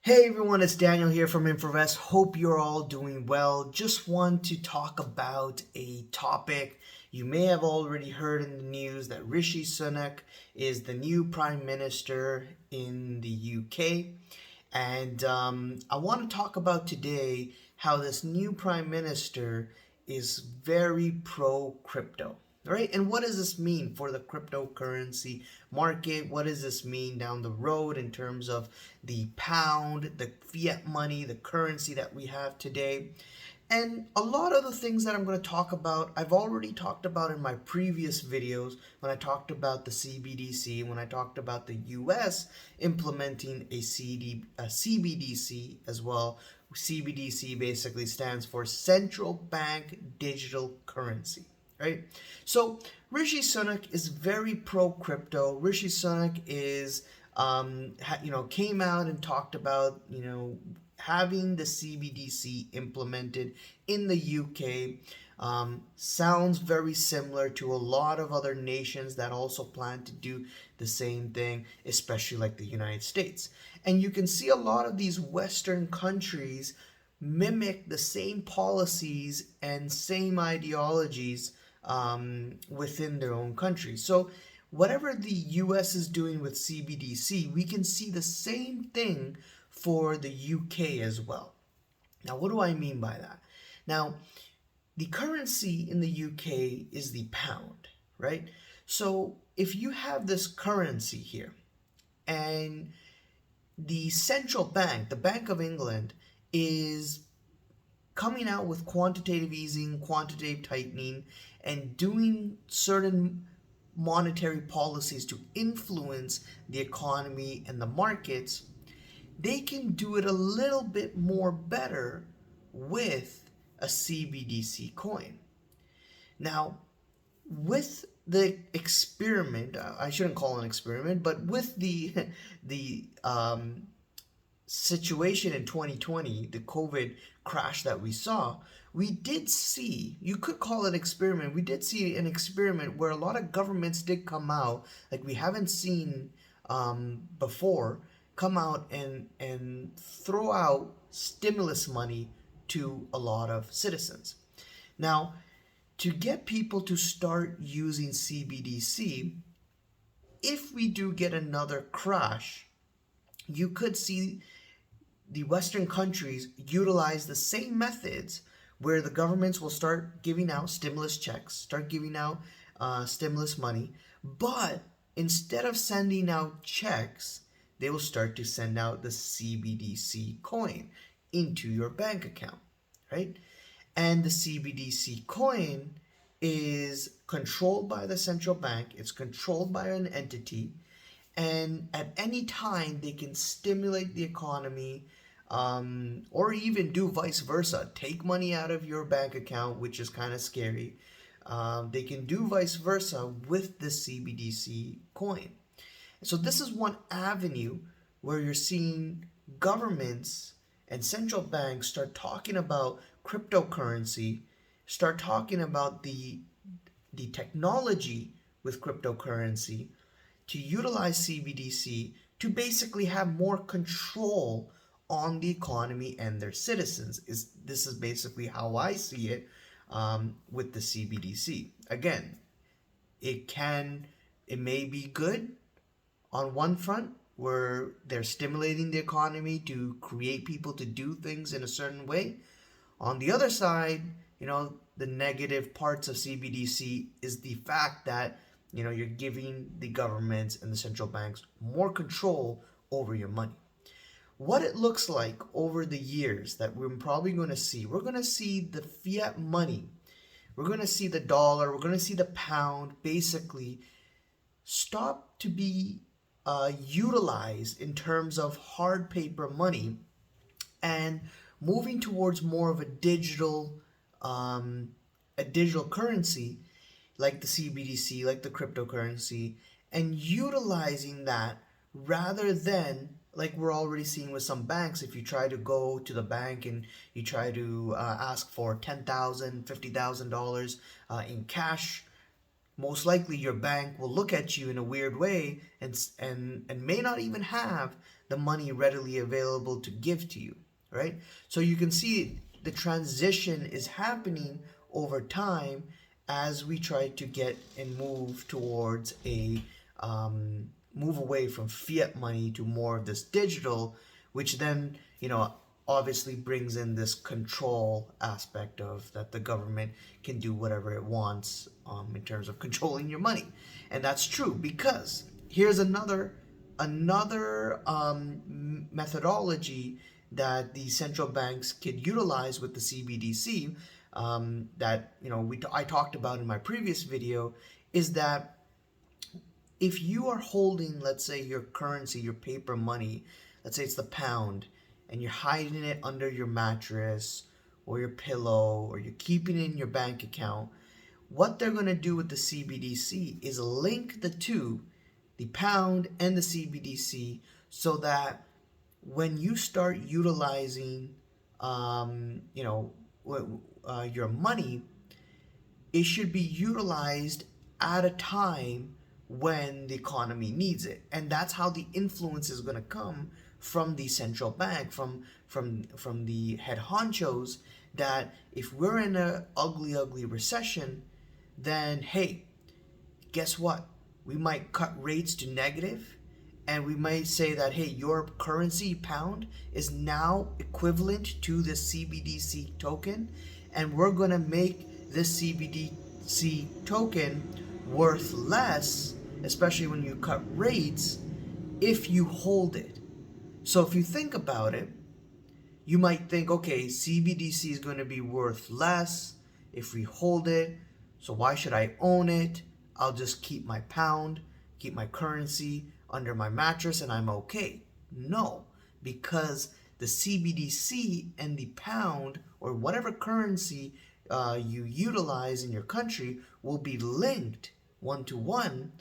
Hey everyone, it's Daniel here from InfoVest. Hope you're all doing well. Just want to talk about a topic. You may have already heard in the news that Rishi Sunak is the new Prime Minister in the UK. And I want to talk about today how this new Prime Minister is very pro crypto. Right? And what does this mean for the cryptocurrency market? What does this mean down the road in terms of the pound, the fiat money, the currency that we have today? And a lot of the things that I'm going to talk about, I've already talked about in my previous videos when I talked about the CBDC, when I talked about the US implementing a CBDC as well. CBDC basically stands for Central Bank Digital Currency. Right? So Rishi Sunak is very pro crypto. Rishi Sunak is, came out and talked about, having the CBDC implemented in the UK. Sounds very similar to a lot of other nations that also plan to do the same thing, especially like the United States. And you can see a lot of these Western countries mimic the same policies and same ideologies within their own country. So whatever the US is doing with CBDC, we can see the same thing for the UK as well. Now, what do I mean by that? Now, the currency in the UK is the pound, right? So if you have this currency here and the central bank, the Bank of England, is coming out with quantitative easing, quantitative tightening, and doing certain monetary policies to influence the economy and the markets, they can do it a little bit more better with a CBDC coin. Now, with the experiment, I shouldn't call it an experiment, but with the situation in 2020, the COVID crash that we saw, we did see, you could call it an experiment, we did see an experiment where a lot of governments did come out, like we haven't seen before, come out and throw out stimulus money to a lot of citizens. Now, to get people to start using CBDC, if we do get another crash, you could see the Western countries utilize the same methods where the governments will start giving out stimulus checks, start giving out stimulus money, but instead of sending out checks, they will start to send out the CBDC coin into your bank account, right? And the CBDC coin is controlled by the central bank, it's controlled by an entity, and at any time they can stimulate the economy, or even do vice versa, take money out of your bank account, which is kind of scary. They can do vice versa with the CBDC coin. So this is one avenue where you're seeing governments and central banks start talking about cryptocurrency, start talking about the technology with cryptocurrency to utilize CBDC to basically have more control on the economy and their citizens. This is basically how I see it with the CBDC. Again, it may be good on one front where they're stimulating the economy to create people to do things in a certain way. On the other side, the negative parts of CBDC is the fact that you're giving the governments and the central banks more control over your money. What it looks like over the years that we're probably going to see, we're going to see the fiat money, we're going to see the dollar, we're going to see the pound basically stop to be utilized in terms of hard paper money and moving towards more of a digital currency like the CBDC, like the cryptocurrency, and utilizing that rather than like we're already seeing with some banks. If you try to go to the bank and you try to ask for $10,000, $50,000 in cash, most likely your bank will look at you in a weird way and may not even have the money readily available to give to you, right? So you can see the transition is happening over time as we try to get and move towards a move away from fiat money to more of this digital, which then, obviously brings in this control aspect of that the government can do whatever it wants in terms of controlling your money. And that's true because here's another methodology that the central banks could utilize with the CBDC, that I talked about in my previous video, is that if you are holding, let's say, your currency, your paper money, let's say it's the pound, and you're hiding it under your mattress or your pillow, or you're keeping it in your bank account, what they're going to do with the CBDC is link the two, the pound and the CBDC, so that when you start utilizing your money, it should be utilized at a time when the economy needs it. And that's how the influence is going to come from the central bank, from the head honchos, that if we're in a ugly recession, then hey, guess what? We might cut rates to negative, and we might say that, hey, your currency pound is now equivalent to the CBDC token, and we're going to make this CBDC token worth less, especially when you cut rates, if you hold it. So if you think about it, you might think, okay, CBDC is going to be worth less if we hold it, so why should I own it? I'll just keep my pound, keep my currency under my mattress, and I'm okay. No, because the CBDC and the pound, or whatever currency you utilize in your country, will be linked one to one.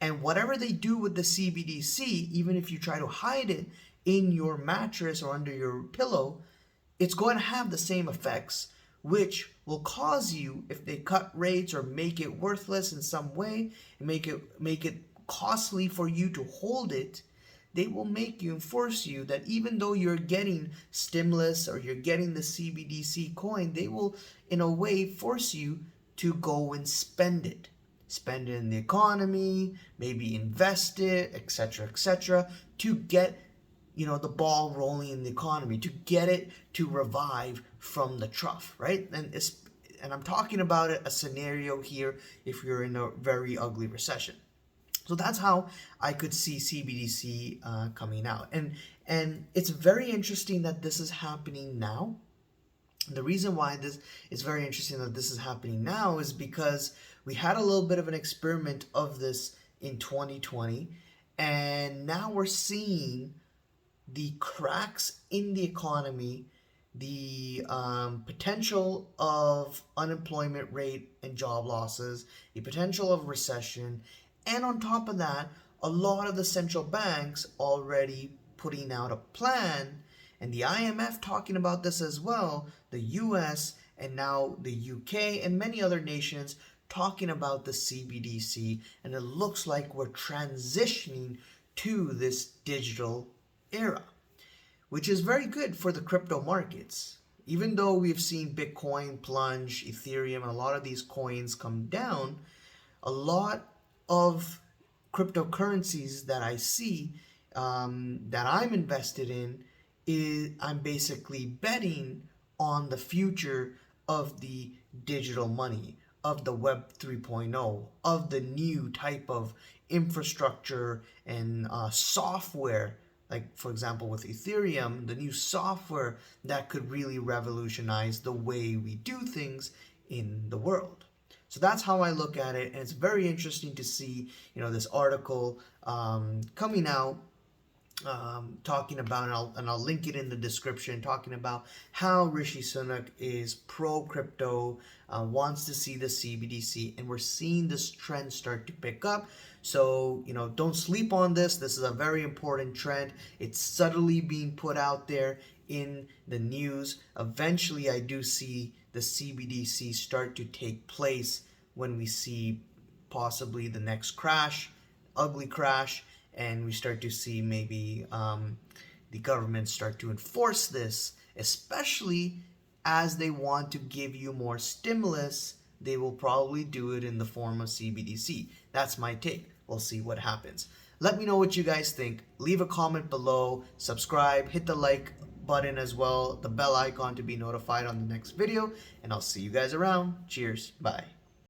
And whatever they do with the CBDC, even if you try to hide it in your mattress or under your pillow, it's going to have the same effects, which will cause you, if they cut rates or make it worthless in some way, and make it costly for you to hold it, they will make you and force you that even though you're getting stimulus or you're getting the CBDC coin, they will in a way force you to go and spend it in the economy, maybe invest it, etc., to get the ball rolling in the economy, to get it to revive from the trough, right? And I'm talking about a scenario here if you're in a very ugly recession. So that's how I could see CBDC coming out. And it's very interesting that this is happening now. The reason why this is very interesting that this is happening now is because we had a little bit of an experiment of this in 2020, and now we're seeing the cracks in the economy, the potential of unemployment rate and job losses, the potential of recession, and on top of that, a lot of the central banks already putting out a plan, and the IMF talking about this as well, the US and now the UK and many other nations talking about the CBDC, and it looks like we're transitioning to this digital era, which is very good for the crypto markets. Even though we've seen Bitcoin plunge, Ethereum, and a lot of these coins come down, a lot of cryptocurrencies that I see that I'm invested in, I'm basically betting on the future of the digital money, of the Web 3.0, of the new type of infrastructure and software, like for example with Ethereum, the new software that could really revolutionize the way we do things in the world. So that's how I look at it, and it's very interesting to see, this article coming out, talking about, and I'll link it in the description, talking about how Rishi Sunak is pro-crypto, wants to see the CBDC, and we're seeing this trend start to pick up. So, don't sleep on this. This is a very important trend. It's subtly being put out there in the news. Eventually, I do see the CBDC start to take place when we see possibly the next crash, ugly crash, and we start to see maybe the government start to enforce this, especially as they want to give you more stimulus. They will probably do it in the form of CBDC. That's my take. We'll see what happens. Let me know what you guys think. Leave a comment below, subscribe, hit the like button as well, the bell icon to be notified on the next video, and I'll see you guys around. Cheers. Bye.